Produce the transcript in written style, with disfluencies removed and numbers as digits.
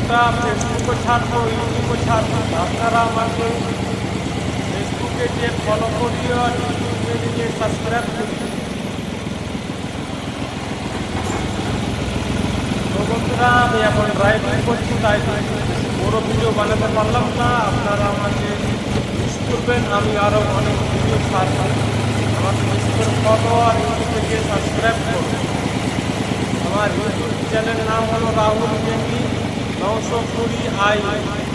ভিডিওটা ফেসবুকে ছাড়বো, ইউটিউবে ছাড়বো, আপনারা আমাকে ফেসবুকে যে ফলো করিও আর ইউটিউবে যে সাবস্ক্রাইব করি। তো বন্ধুরা, আমি এখন ড্রাইভিং করছি, তাই বড় ভিডিও বানাতে পারলাম না। আপনারা আমাকে মিস করবেন, আমি আরও অনেক ভিডিও ছাড়বো। আমাকে বেশি করে ফলো আর ইউটিউবে গিয়ে সাবস্ক্রাইব করুন। আমার ইউটিউব চ্যানেলের নাম হলো রাহুল গেমিং 920i।